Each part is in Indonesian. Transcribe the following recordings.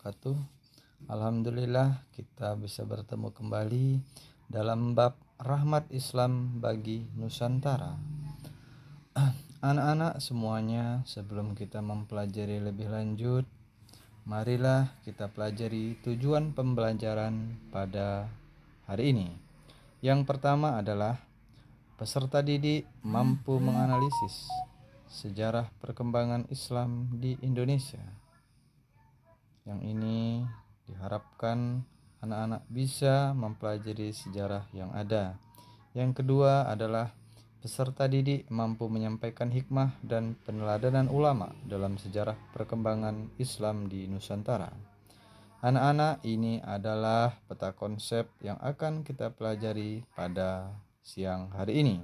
wabarakatuh. Alhamdulillah kita bisa bertemu kembali dalam bab rahmat Islam bagi Nusantara. Anak-anak semuanya, sebelum kita mempelajari lebih lanjut, marilah kita pelajari tujuan pembelajaran pada hari ini. Yang pertama adalah peserta didik mampu menganalisis sejarah perkembangan Islam di Indonesia. Yang ini diharapkan anak-anak bisa mempelajari sejarah yang ada. Yang kedua adalah peserta didik mampu menyampaikan hikmah dan peneladanan ulama dalam sejarah perkembangan Islam di Nusantara. Anak-anak, ini adalah peta konsep yang akan kita pelajari pada siang hari ini.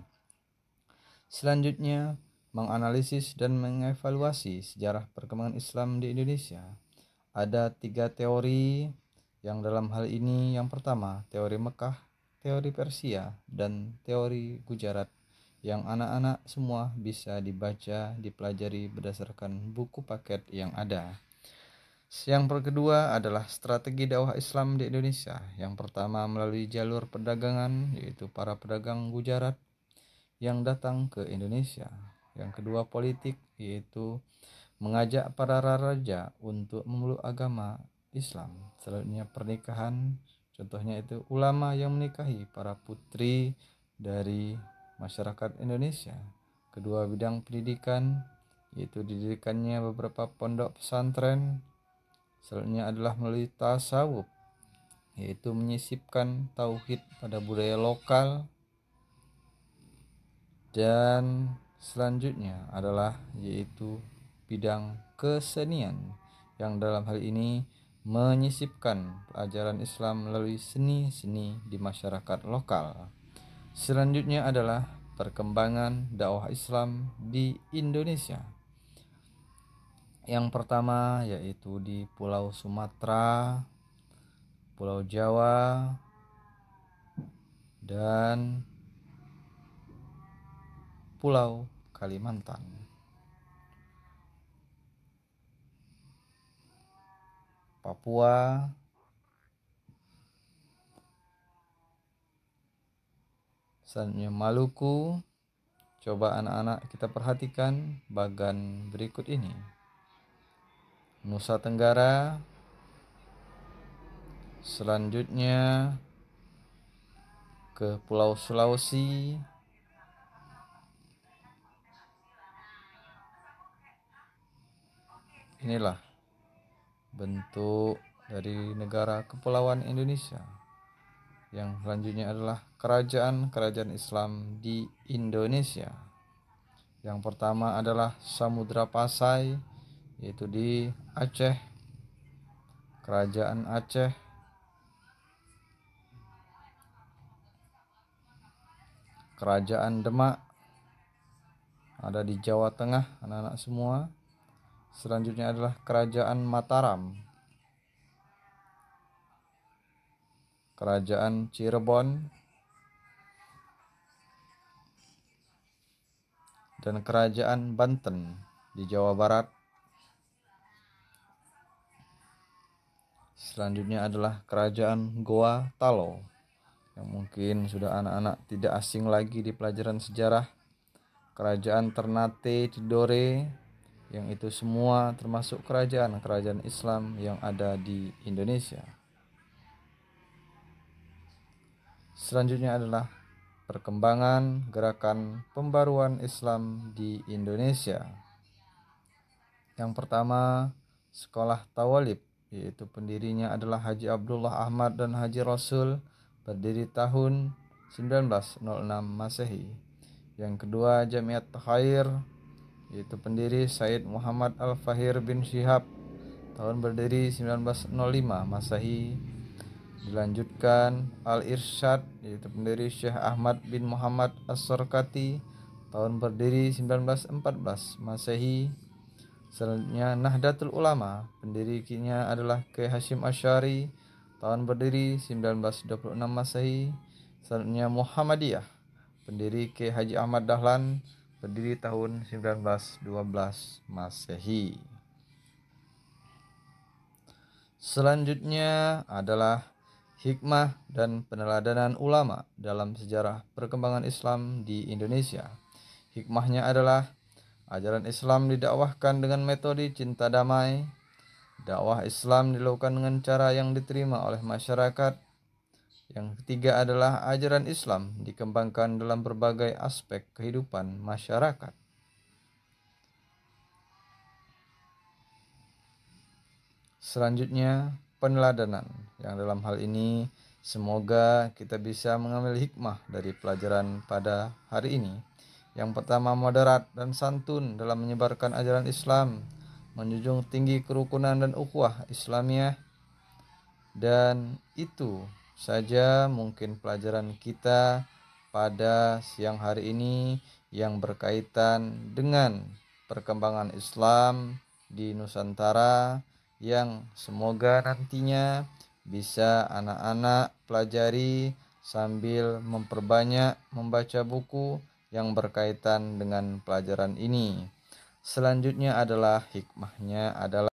Selanjutnya, menganalisis dan mengevaluasi sejarah perkembangan Islam di Indonesia. Ada 3 teori yang dalam hal ini yang pertama teori Mekah, teori Persia, dan teori Gujarat yang anak-anak semua bisa dibaca, dipelajari berdasarkan buku paket yang ada. Yang kedua adalah strategi dakwah Islam di Indonesia. Yang pertama melalui jalur perdagangan, yaitu para pedagang Gujarat yang datang ke Indonesia. Yang kedua politik, yaitu mengajak para raja untuk memeluk agama Islam. Selanjutnya pernikahan, contohnya itu ulama yang menikahi para putri dari masyarakat Indonesia. Kedua bidang pendidikan, yaitu didirikannya beberapa pondok pesantren. Selanjutnya adalah melalui tasawuf, yaitu menyisipkan tauhid pada budaya lokal. Dan selanjutnya adalah yaitu bidang kesenian yang dalam hal ini menyisipkan pelajaran Islam melalui seni-seni di masyarakat lokal. Selanjutnya adalah perkembangan dakwah Islam di Indonesia. Yang pertama yaitu di Pulau Sumatera, Pulau Jawa, dan Pulau Kalimantan. Papua, selanjutnya Maluku. Coba anak-anak kita perhatikan bagan berikut ini. Nusa Tenggara, selanjutnya ke Pulau Sulawesi, inilah bentuk dari negara kepulauan Indonesia. Yang selanjutnya adalah kerajaan-kerajaan Islam di Indonesia. Yang pertama adalah Samudra Pasai, yaitu di Aceh, Kerajaan Aceh. Kerajaan Demak ada di Jawa Tengah, anak-anak semua. Selanjutnya adalah Kerajaan Mataram, Kerajaan Cirebon, dan Kerajaan Banten di Jawa Barat. Selanjutnya adalah Kerajaan Goa Talo, yang mungkin sudah anak-anak tidak asing lagi di pelajaran sejarah. Kerajaan Ternate Tidore, yang itu semua termasuk kerajaan-kerajaan Islam yang ada di Indonesia. Selanjutnya adalah perkembangan gerakan pembaruan Islam di Indonesia. Yang pertama, Sekolah Tawalib, yaitu pendirinya adalah Haji Abdullah Ahmad dan Haji Rasul, berdiri tahun 1906 Masehi. Yang kedua, Jamiat Khair, yaitu pendiri Said Muhammad Al-Fahir bin Syihab, tahun berdiri 1905 Masehi. Dilanjutkan Al-Irsyad, yaitu pendiri Syekh Ahmad bin Muhammad As-Sorkati, tahun berdiri 1914 Masehi. Selanjutnya Nahdlatul Ulama, pendirinya adalah Kiai Hasyim Asy'ari, tahun berdiri 1926 Masehi. Selanjutnya Muhammadiyah, pendiri Kiai Haji Ahmad Dahlan, berdiri tahun 1912 Masehi. Selanjutnya adalah hikmah dan peneladanan ulama dalam sejarah perkembangan Islam di Indonesia. Hikmahnya adalah ajaran Islam didakwahkan dengan metode cinta damai. Dakwah Islam dilakukan dengan cara yang diterima oleh masyarakat. Yang ketiga adalah ajaran Islam dikembangkan dalam berbagai aspek kehidupan masyarakat. Selanjutnya, peneladanan, yang dalam hal ini semoga kita bisa mengambil hikmah dari pelajaran pada hari ini. Yang pertama, moderat dan santun dalam menyebarkan ajaran Islam, menjunjung tinggi kerukunan dan ukhuwah Islamiyah. Dan itu saja mungkin pelajaran kita pada siang hari ini yang berkaitan dengan perkembangan Islam di Nusantara, yang semoga nantinya bisa anak-anak pelajari sambil memperbanyak membaca buku yang berkaitan dengan pelajaran ini. Selanjutnya adalah hikmahnya adalah